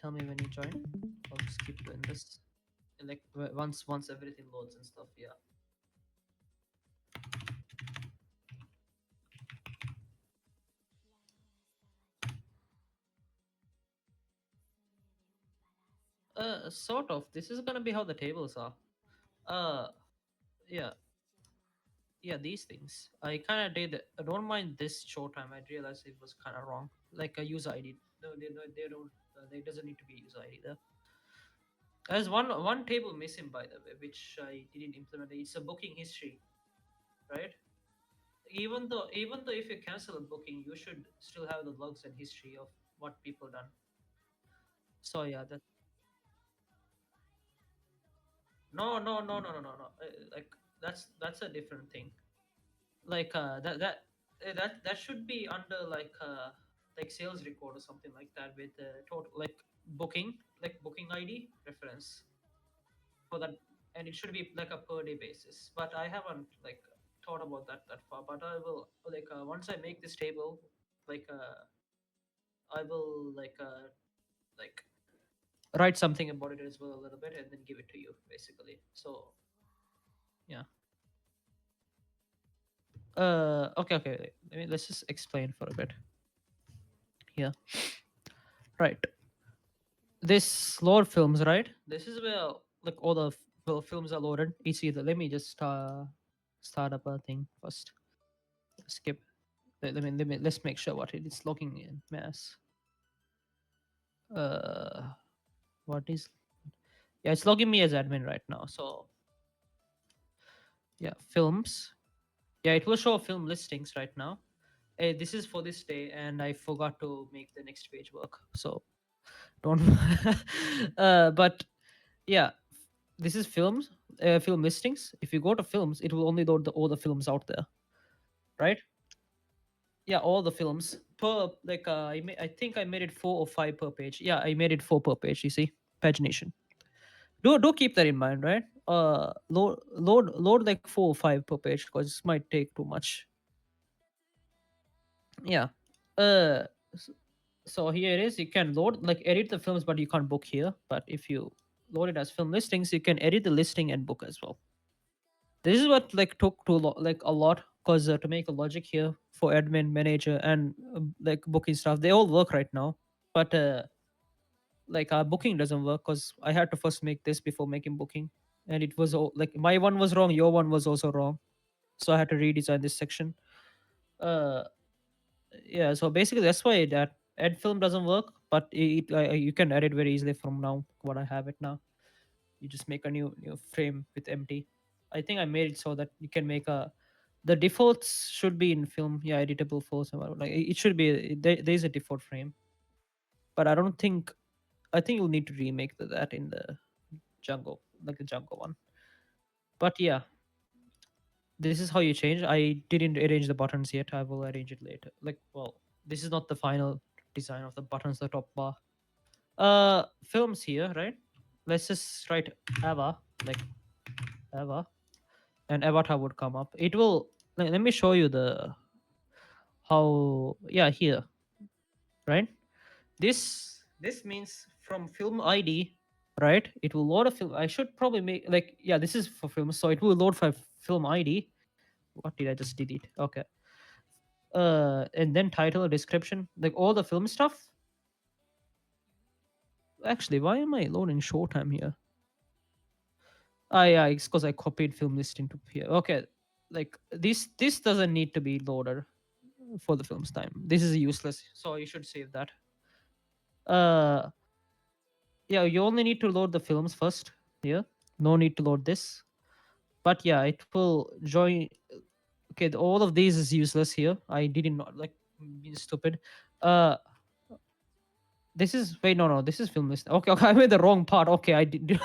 Tell me when you join. I'll just keep doing this. Like once everything loads and stuff. Yeah. Sort of. This is gonna be how the tables are. Uh, yeah, yeah. These things. I kind of did. I don't mind this short time. I realized it was kind of wrong. Like a user ID. No, they don't. There doesn't need to be a user ID there. There's one table missing by the way, which I didn't implement. It's a booking history, right? Even though if you cancel a booking, you should still have the logs and history of what people done. So yeah, that no. Like that's a different thing. Like that should be under like sales record or something like that with total like booking like booking ID reference for that, and it should be like a per day basis. But I haven't like thought about that far. But I will like once I make this table, like I will like write something about it as well a little bit and then give it to you basically. So yeah. Okay. Let's just explain for a bit here. Right. This load films, right? This is where like all the films are loaded. It's either let me just start up a thing first. Skip. Let's make sure what it is logging in mass. Uh, what is? Yeah, it's logging me as admin right now. So yeah, films. Yeah, it will show film listings right now. This is for this day, and I forgot to make the next page work. So don't. But yeah, this is films, film listings. If you go to films, it will only load all the films out there, right? Yeah, all the films per like I think I made it 4 or 5 per page. Yeah, I made it 4 per page. You see, pagination. Do keep that in mind, right? Load like 4 or 5 per page because this might take too much. Yeah. Uh, s- so here it is. You can load like edit the films, but you can't book here. But if you load it as film listings, you can edit the listing and book as well. This is what like took like a lot because to make a logic here for admin manager and like booking stuff, they all work right now, but like our booking doesn't work because I had to first make this before making booking, and it was all like my one was wrong, your one was also wrong, so I had to redesign this section. uh yeah, so basically that's why that add film doesn't work, but you can add it very easily from now what I have it now. You just make a new frame with empty. I think I made it so that you can make a the defaults should be in film, yeah, editable for some like it should be there's a default frame, but I don't think I think you'll need to remake that in the Django, like the Django one. But yeah, this is how you change. I didn't arrange the buttons yet. I will arrange it later. Like, well, this is not the final design of the buttons, the top bar. Films here, right? Let's just write Ava, like Ava, and avatar would come up. It will. Let me show you the how. Yeah, here, right? This means from film ID, right? It will load a film. I should probably make like yeah. This is for film, so it will load for film ID. What did I just delete? Okay. And then title, description, like all the film stuff. Actually, why am I loading showtime here? Ah, yeah, it's because I copied film listing to here. Okay, like this doesn't need to be loaded for the film's time. This is useless, so you should save that. Uh, yeah, you only need to load the films first. Here, no need to load this. But yeah, it will join. Okay, all of these is useless here. I didn't know, like being stupid. Uh, this is wait no, this is film list. Okay, I made the wrong part. Okay, I did.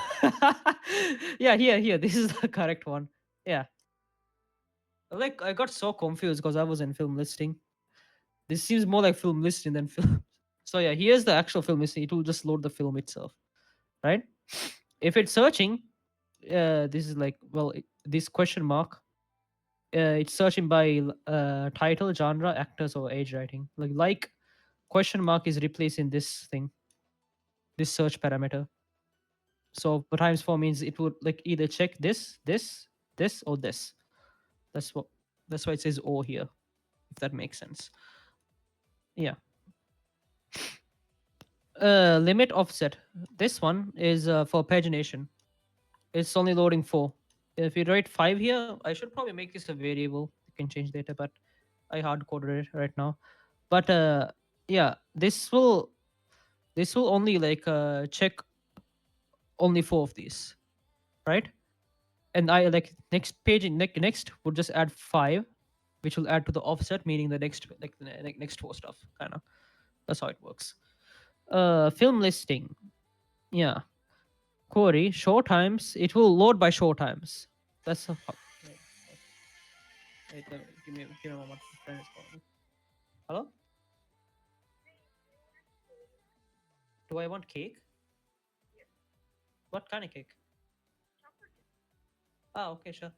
Yeah, here. This is the correct one. Yeah, like I got so confused because I was in film listing. This seems more like film listing than film. So yeah, here's the actual film listing. It will just load the film itself, right? If it's searching, this is like this question mark. It's searching by title, genre, actors, or age rating. Like question mark is replacing this thing. this search parameter. So times 4 means it would like either check this, or this. That's what that's why it says O here, if that makes sense. Yeah. Limit offset. This one is for pagination. It's only loading 4. If you write 5 here, I should probably make this a variable. You can change later, but I hard coded it right now. But yeah, this will only like check only 4 of these, right? And I like next page in next would just add 5, which will add to the offset, meaning the next like the next 4 stuff kind of. That's how it works. Film listing. Yeah. Query show times. It will load by show times. That's a wait, give me a moment. My friend is calling. Hello. Do I want cake? What kind of cake? Ah, okay, sure.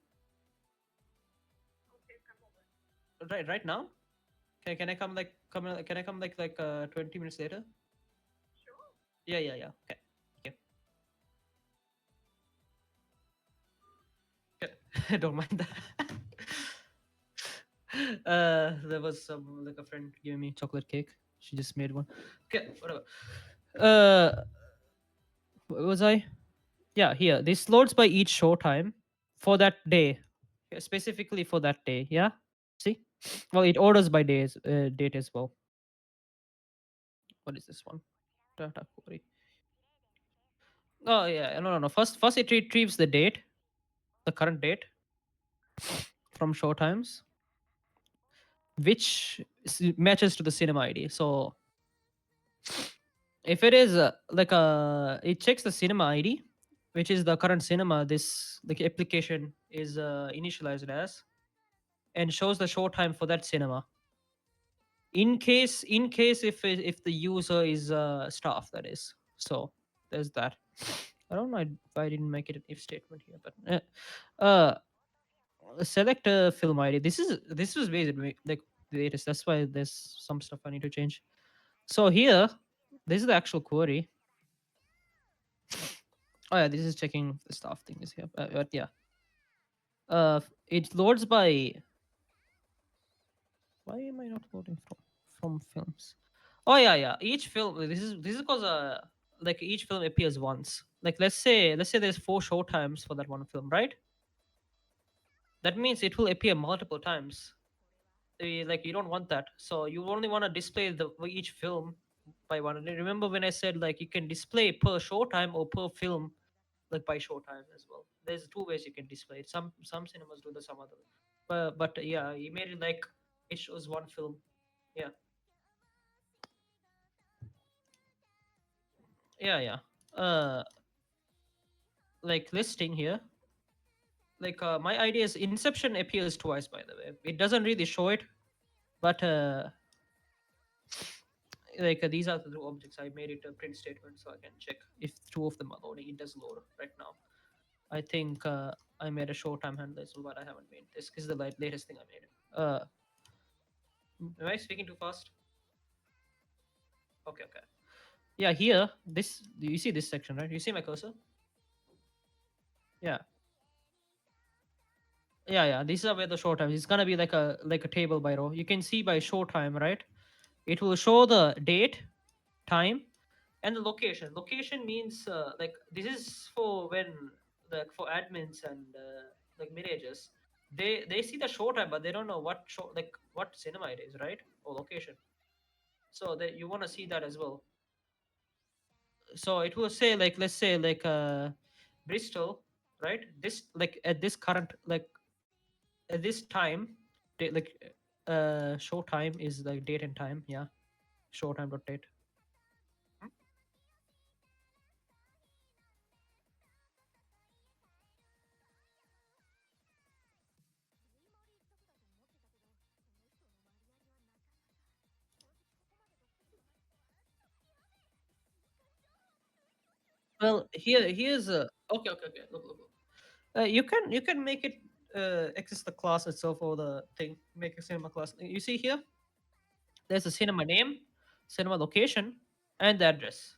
Right now. Can I come can I come like 20 minutes later? Yeah, yeah, yeah. Okay. Thank you. Okay. Don't mind that. There was some like a friend giving me chocolate cake. She just made one. Okay, whatever. Where was I? Yeah, here. This loads by each show time for that day. Yeah, specifically for that day. Yeah. See? Well, it orders by date as well. What is this one? Data query. Oh yeah, no, no, no. First it retrieves the date, the current date from show times, which matches to the cinema ID. So if it is it checks the cinema ID, which is the current cinema this like application is initialized as, and shows the show time for that cinema. In case if the user is staff, that is. So there's that. I don't know if I didn't make it an if statement here, but select a film ID. This was basically like the latest. That's why there's some stuff I need to change. So here, this is the actual query. Oh yeah, this is checking the staff thing is here. But yeah, it loads by. Why am I not loading from films? Oh yeah, yeah. Each film. This is because like each film appears once. Like let's say there's 4 show times for that one film, right? That means it will appear multiple times. Like you don't want that, so you only want to display the each film by one. And remember when I said like you can display per showtime or per film, like by showtime as well. There's 2 ways you can display it. Some cinemas do the some other way. But yeah, you made it like it shows one film. Yeah, yeah, yeah. uh like listing here, like my idea is Inception appears twice, by the way. It doesn't really show it, but like these are the 2 objects. I made it a print statement so I can check if 2 of them are loading. It does load right now. I think I made a showtime handler as well, but I haven't made this. This is the latest thing I made. Am I speaking too fast? Okay, okay. Yeah, here, this, you see this section, right? You see my cursor? Yeah, yeah. These are where the show times. It's gonna be like a table by row. You can see by show time, right? It will show the date, time, and the location. Location means like this is for when like for admins and like managers. They see the show time, but they don't know what show like what cinema it is, right? Or location. So that you want to see that as well. So it will say like let's say like Bristol, right? This like at this current like at this time, like show time is like date and time. Yeah, show time dot date. Well, here's a okay. Look. You can make it access the class itself or the thing. Make a cinema class. You see here, there's a cinema name, cinema location, and the address.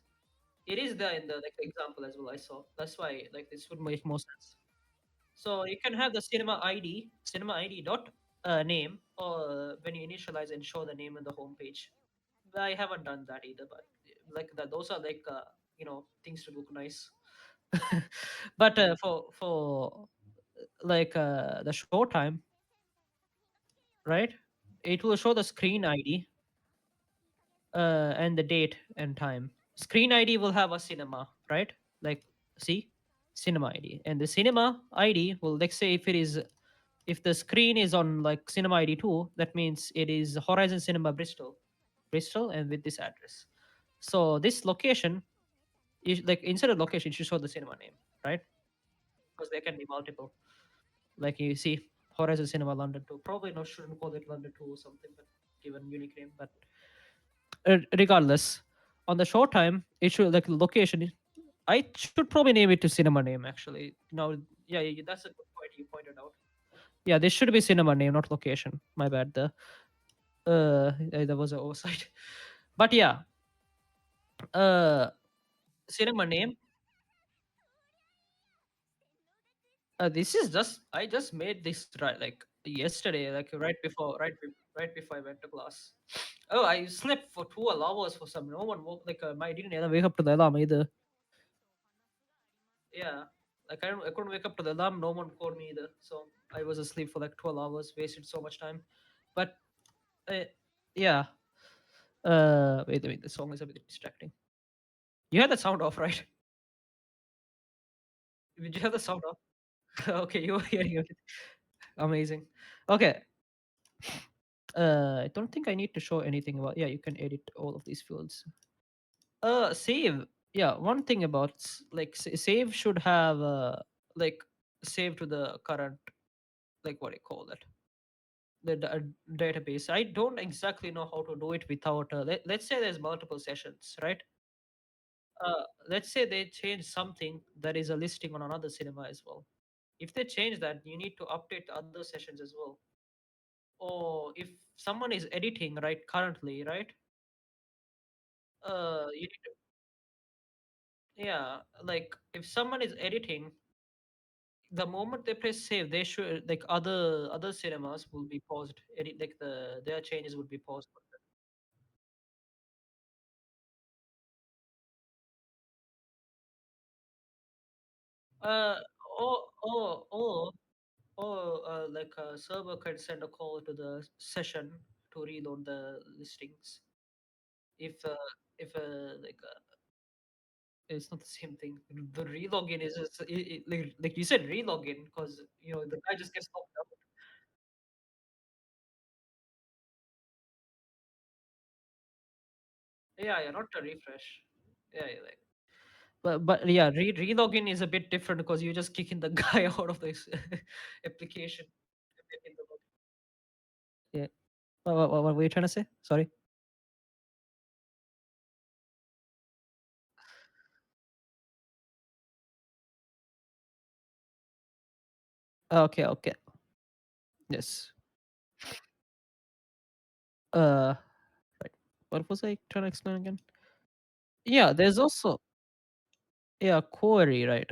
It is there in the like example as well. I saw. That's why like this would make more sense. So you can have the cinema ID dot name, or when you initialize and show the name in the home page. I haven't done that either, but like that, those are like things to look nice. But for like the show time, right? It will show the screen ID and the date and time. Screen ID will have a cinema, right? Like, see, cinema ID, and the cinema ID will, like, say if the screen is on like cinema ID 2, that means it is Horizon Cinema Bristol, and with this address. So this location is like inside a location, you should show the cinema name, right? Because there can be multiple. Like you see, Horizon Cinema London 2. Probably not shouldn't call it London 2 or something, but given unique name. But regardless, on the short time, it should like location. I should probably name it to cinema name actually. Now, yeah, yeah, that's a good point you pointed out. Yeah, this should be cinema name, not location. My bad. There was an oversight. But yeah, uh, cinema name. This is just I just made this right like yesterday, like right before I went to class. Oh, I slept for 12 hours for some. No one woke like I didn't even wake up to the alarm either. Yeah, like I couldn't wake up to the alarm. No one called me either, so I was asleep for like 12 hours. Wasted so much time. But uh, yeah. Wait. The song is a bit distracting. You had the sound off, right? Did you have the sound off? Okay, you were hearing it. Amazing. Okay. I don't think I need to show anything about. Yeah, you can edit all of these fields. Save. Yeah, one thing about like save should have like save to the current, like what do you call that, the database. I don't exactly know how to do it without. Let's say there's multiple sessions, right? Let's say they change something that is a listing on another cinema as well. If they change that, you need to update the other sessions as well. Or if someone is editing right currently, right? You need to, yeah, like if someone is editing, the moment they press save, they should like other cinemas will be paused. Edit like their changes would be paused. Uh, or like a server can send a call to the session to reload the listings. If like it's not the same thing. The relogin is just, like you said relogin because the guy just gets locked out. Yeah, yeah, not a refresh. Yeah, like but yeah, relogin is a bit different because you're just kicking the guy out of this application. In the login. Yeah. What were you trying to say? Sorry. Okay, okay. Yes. Uh, right. What was I trying to explain again? Yeah, there's also yeah query, right?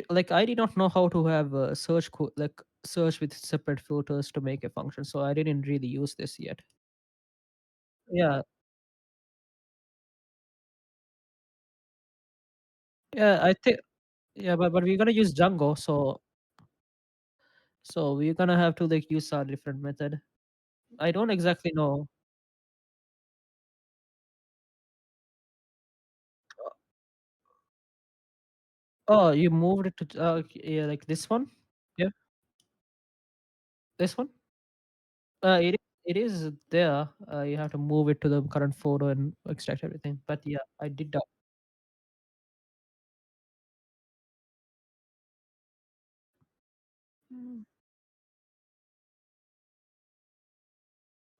Like I did not know how to have a like search with separate filters to make a function, so I didn't really use this yet. Yeah, yeah, I think yeah, but we're gonna use Django, so we're gonna have to like use a different method. I don't exactly know. Oh, you moved it to yeah, like this one? Yeah, this one? It is there. You have to move it to the current photo and extract everything. But yeah, I did that.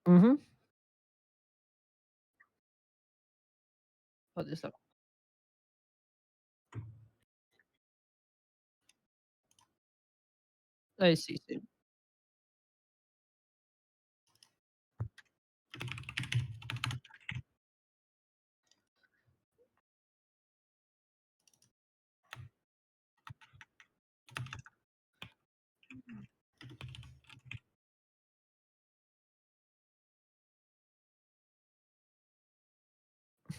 Mm-hmm. What is that? I see.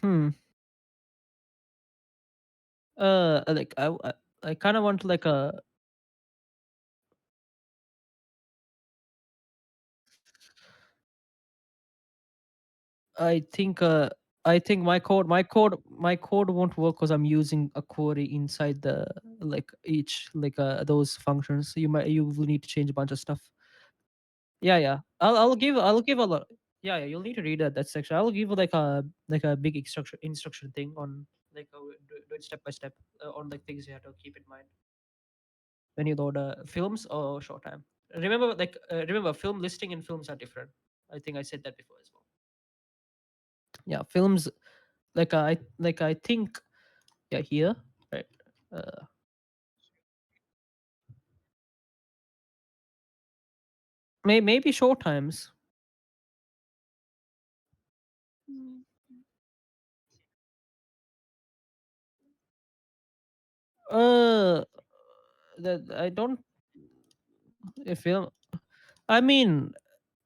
Hmm. Like I kind of want like a. I think I think my code won't work because I'm using a query inside the like each like those functions. So you will need to change a bunch of stuff. Yeah, yeah. I'll give a lot. Yeah, yeah. You'll need to read that section. I'll give like a big instruction thing on like do it step by step on like things you have to keep in mind when you load films or short time. Remember remember film listing and films are different. I think I said that before as well. Yeah, films like I think yeah here right. Uh, maybe short times. Uh, that I don't film. I mean,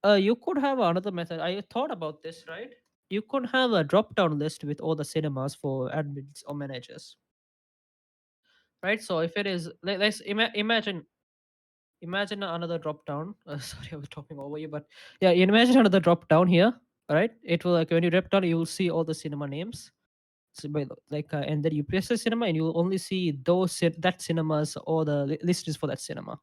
you could have another method. I thought about this, right? You could have a drop down list with all the cinemas for admins or managers, right? So if it is, imagine another drop down. Sorry, I was talking over you, but yeah, you imagine another drop down here, right? It will like when you drop down, you will see all the cinema names. So and then you press the cinema, and you will only see that cinemas or the list is for that cinema.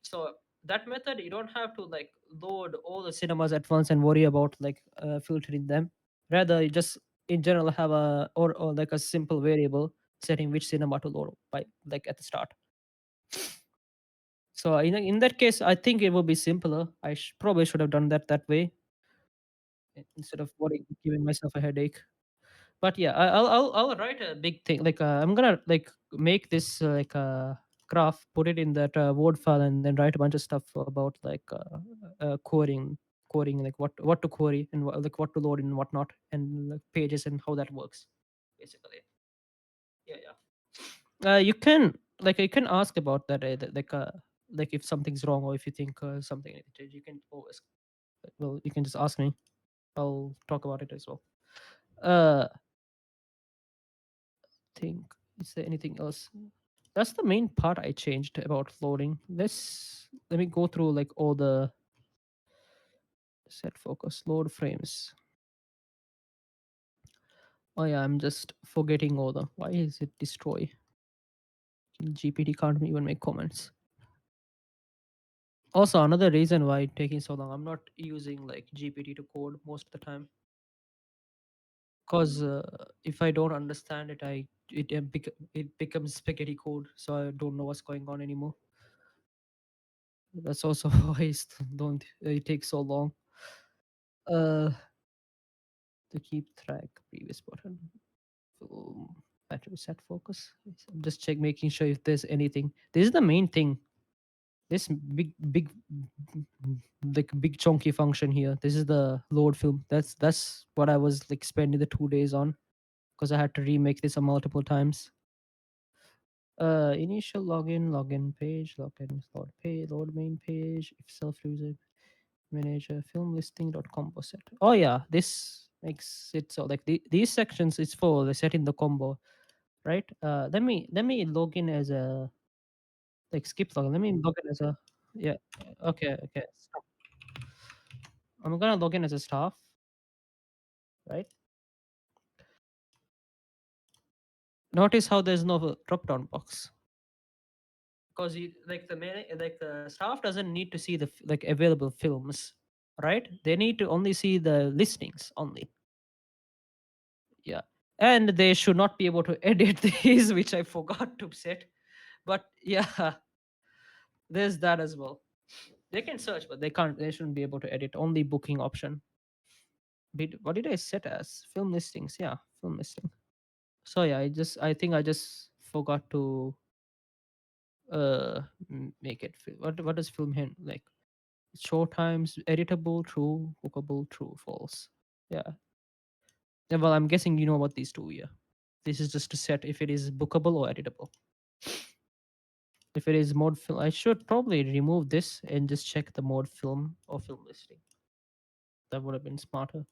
So that method, you don't have to like load all the cinemas at once and worry about like filtering them. Rather, you just in general have or like a simple variable setting which cinema to load by like at the start. So in that case, I think it will be simpler. Probably should have done that way instead of giving myself a headache. But yeah, I'll write a big thing. Like I'm gonna like make this like graph, put it in that Word file, and then write a bunch of stuff about like querying like what to query and like what to load and what not, and like pages and how that works, basically. Yeah, yeah. You can you can ask about that like if something's wrong or if you think something needs to change, you can always well you can just ask me. I'll talk about it as well. Uh, think is there anything else? That's the main part I changed about loading. Let me go through like all the set focus load frames. Oh yeah, I'm just forgetting all the why is it destroy? GPT can't even make comments. Also, another reason why it's taking so long, I'm not using like GPT to code most of the time because if I don't understand it, it becomes spaghetti code, so I don't know what's going on anymore. That's also why don't it takes so long. Uh, to keep track previous button. So, battery set focus. I'm just making sure if there's anything. This is the main thing. This like big chunky function here. This is the load film. That's what I was like spending the 2 days on because I had to remake this a multiple times. Initial login page, login load main page. If self user manager film listing dot combo set. Oh yeah, this makes it so like these sections is for the setting the combo, right? Let me log in as a like skip login. Let me log in as a yeah. Okay. Stop. I'm gonna log in as a staff, right? Notice how there's no drop down box because you like the staff doesn't need to see the like available films, right? They need to only see the listings only. Yeah. And they should not be able to edit these, which I forgot to set. But yeah, there's that as well. They can search, but they shouldn't be able to edit. Only booking option. What did I set as? Film listings. Yeah, film listing. So yeah, I think I just forgot to make it what does film hint like short times editable true bookable true false. Yeah. Yeah, well, I'm guessing you know about these two. Yeah, this is just to set if it is bookable or editable. If it is mode film, I should probably remove this and just check the mode film or film listing. That would have been smarter.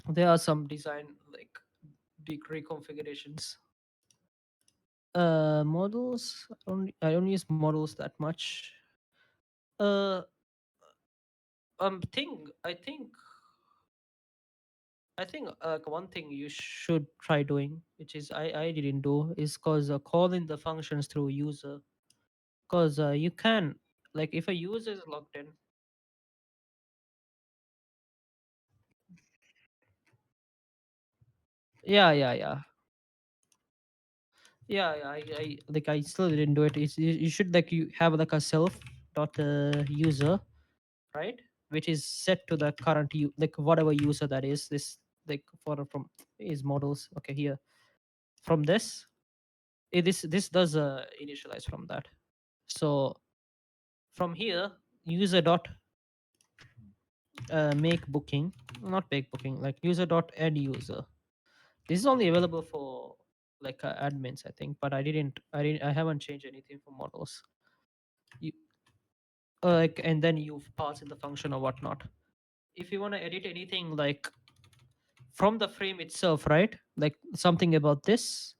There are some design like big reconfigurations. Models. I don't use models that much. Uh, I think one thing you should try doing, which is I didn't do, is cause calling the functions through user. Cause you can, like, if a user is logged in. Yeah, yeah, yeah, yeah. I still didn't do it. You should, like, you have like a self dot user, right? Which is set to the current like whatever user that is. This, like, for from is models. Okay, here from this, this does initialize from that. So from here, user dot make booking, not make booking, like user dot end user. This is only available for like admins, I think, but I haven't changed anything for models. You, like, and then you pass in the function or whatnot. If you want to edit anything like from the frame itself, right? Like something about this,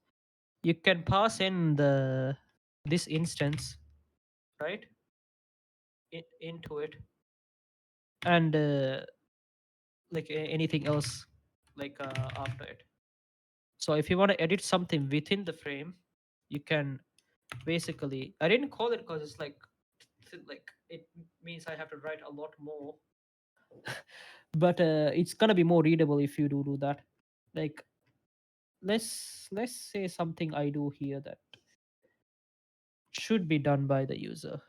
you can pass in the this instance, right? Into it, and like anything else, like after it. So if you want to edit something within the frame, you can basically. I didn't call it because it's like it means I have to write a lot more, but it's gonna be more readable if you do that. Like, let's say something I do here that should be done by the user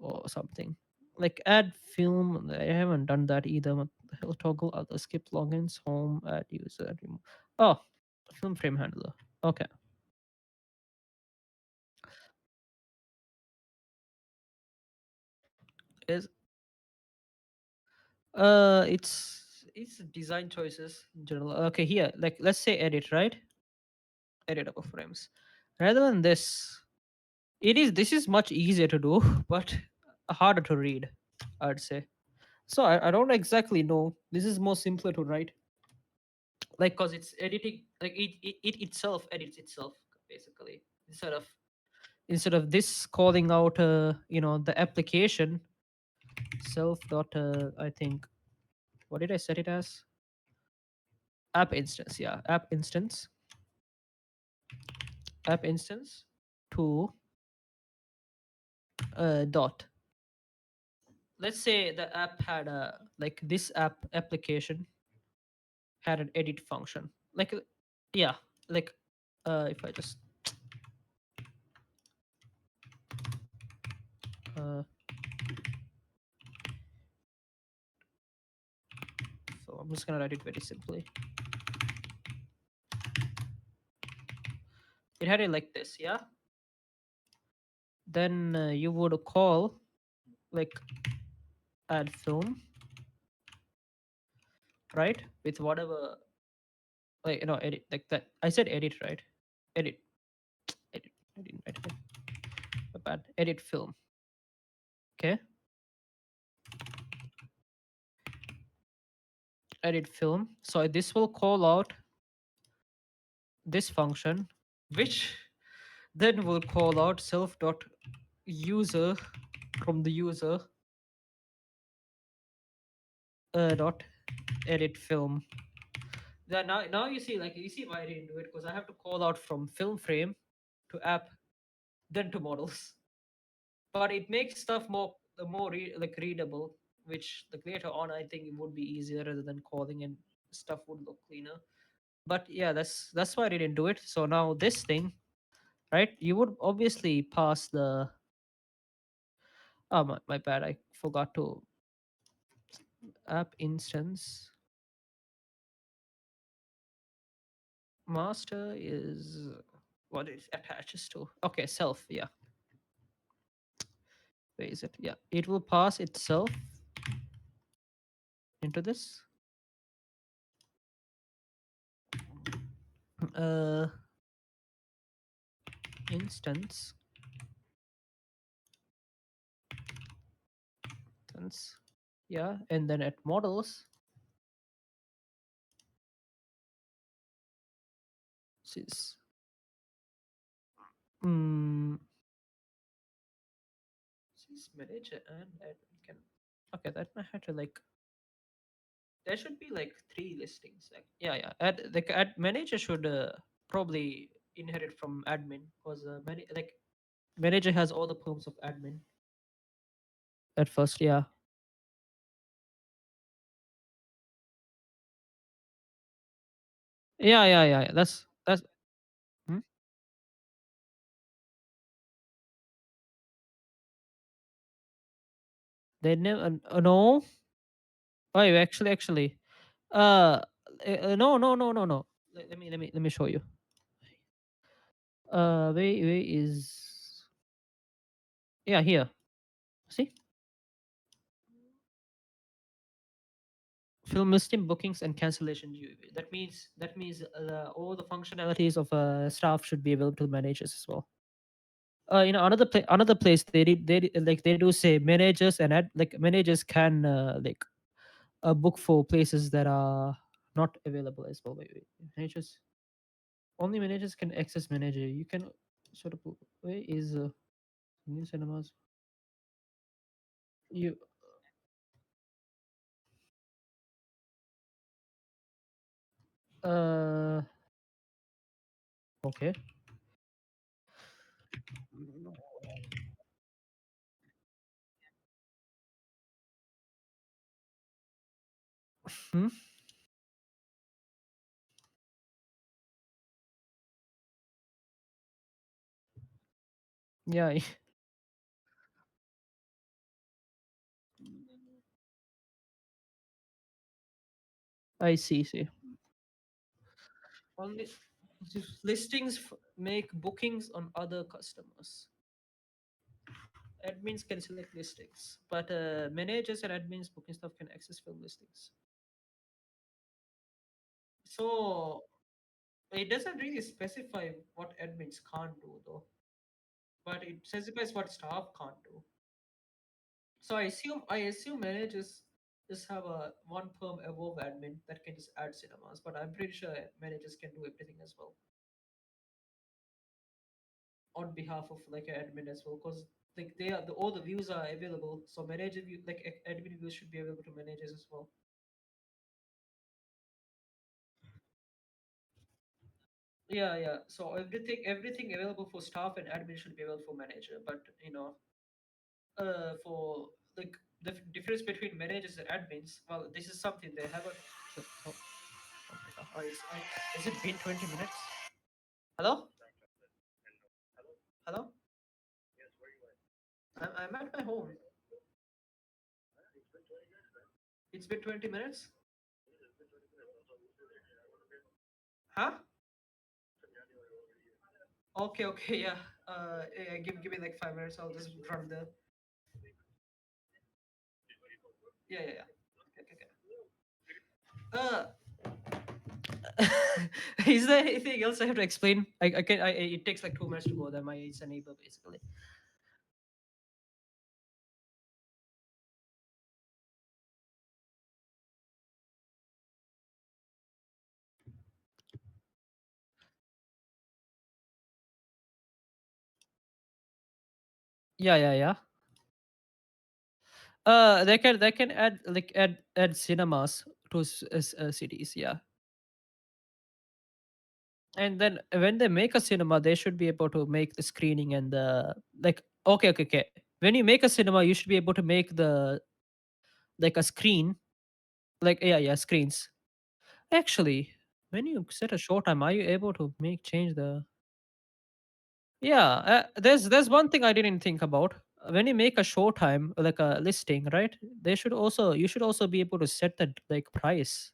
or something. Like add film. I haven't done that either. He'll toggle other skip logins, home, add user, remove. Oh, film frame handler. Okay. Is it's design choices in general. Okay, here, like, let's say edit, right? Editable frames. Rather than this, this is much easier to do, but harder to read, I'd say. So I don't exactly know. This is more simpler to write, like, cause it's editing, like it itself edits itself basically, instead of this calling out the application self dot I think, what did I set it as? App instance, yeah, app instance to dot. Let's say the app had a, like, this application had an edit function, like, yeah, like, if I just uh, so I'm just gonna write it very simply. It had it like this, yeah. Then you would call, like, add film, right, with whatever, like, edit, like that. I said edit, right? Edit, edit. I didn't write it. My bad. Edit film. Okay. Edit film. So this will call out this function, which then will call out self dot user from the user dot edit film. Then now you see, like, you see why I didn't do it, because I have to call out from film frame to app, then to models. But it makes stuff like readable, which, like, later on I think it would be easier rather than calling, and stuff would look cleaner. But yeah, that's why I didn't do it. So now this thing, right? You would obviously pass the. Oh, my bad. I forgot to app instance. Master is what it attaches to. Okay, self. Yeah, where is it? Yeah, it will pass itself into this uh instance. instance, yeah, and then at models, Sys. Mm, sys manager and admin can. Okay, that I had to like. There should be like three listings. Like yeah, yeah. Ad manager should probably inherit from admin because manager has all the perms of admin at first. Yeah, yeah, yeah, yeah. That's. Hmm? They never. No. Oh, actually. Uh, no, no, no, no, no. Let me show you. Where is? Yeah, here. See, film listing bookings and cancellation due. That means all the functionalities of staff should be available to managers as well. Another place like they do say managers and like managers can book for places that are not available as well. Wait. Managers only managers can access manager. You can sort of where is new cinemas? You uh okay. Hmm? Yeah, I see. Only listings make bookings on other customers. Admins can select listings, but managers and admins booking stuff can access film listings. So it doesn't really specify what admins can't do though, but it specifies what staff can't do. So I assume managers just have a one perm above admin that can just add cinemas, but I'm pretty sure managers can do everything as well on behalf of like an admin as well, because like all the views are available. So manager view like admin views should be available to managers as well. Yeah, yeah. So everything available for staff and admin should be available for manager. But for like the difference between managers and admins, well, this is something they haven't. Oh, oh my God. Has it been 20 minutes? Hello, hello. I'm at my home. It's been 20 minutes. Huh? Okay, okay, yeah. Yeah, give me like 5 minutes. I'll just run the. Yeah, yeah, yeah. Okay, okay, is there anything else I have to explain? I can. It takes like 2 minutes to go there. My it's a neighbor basically. Yeah, yeah, yeah. They can add cinemas to cities. Yeah, and then when they make a cinema, they should be able to make the screening and the like. Okay. When you make a cinema, you should be able to make the like a screen. Like yeah, screens. Actually, when you set a short time, are you able to make change the? Yeah, there's one thing I didn't think about. When you make a show time like a listing, right? You should also be able to set the like price.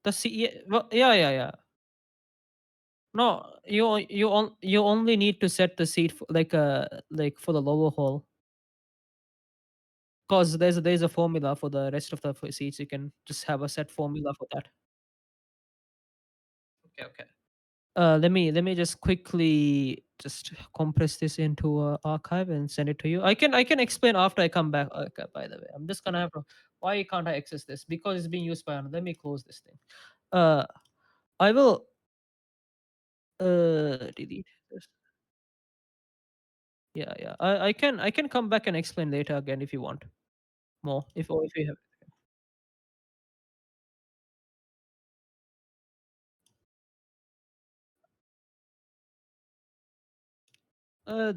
Well, yeah. No, you only need to set the seat for, like for the lower hall, because there's a formula for the rest of the seats. You can just have a set formula for that. Okay, okay. Let me just quickly just compress this into a archive and send it to you. I can explain after I come back. Okay, by the way, I'm just gonna have to. Why can't I access this? Because it's being used by another. Let me close this thing. Uh, I will delete this. Yeah, yeah. I can come back and explain later again if you want more. If you have.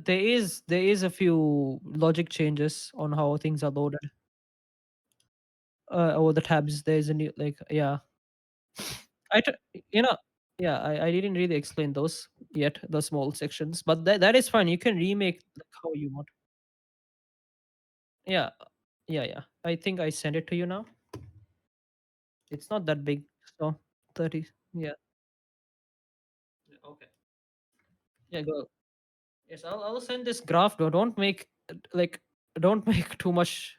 There is a few logic changes on how things are loaded. Over the tabs, there's a new like yeah. I you know yeah I didn't really explain those yet, the small sections, but that is fine. You can remake like how you want. Yeah, yeah, yeah. I think I sent it to you now. It's not that big, so 30. Yeah. Yeah, okay. Yeah, go. Yes, I'll send this graph. Though. Don't make like don't make too much.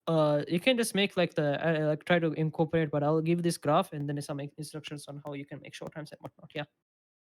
You can just make like the like try to incorporate, but I'll give this graph and then some instructions on how you can make short times and whatnot. Yeah.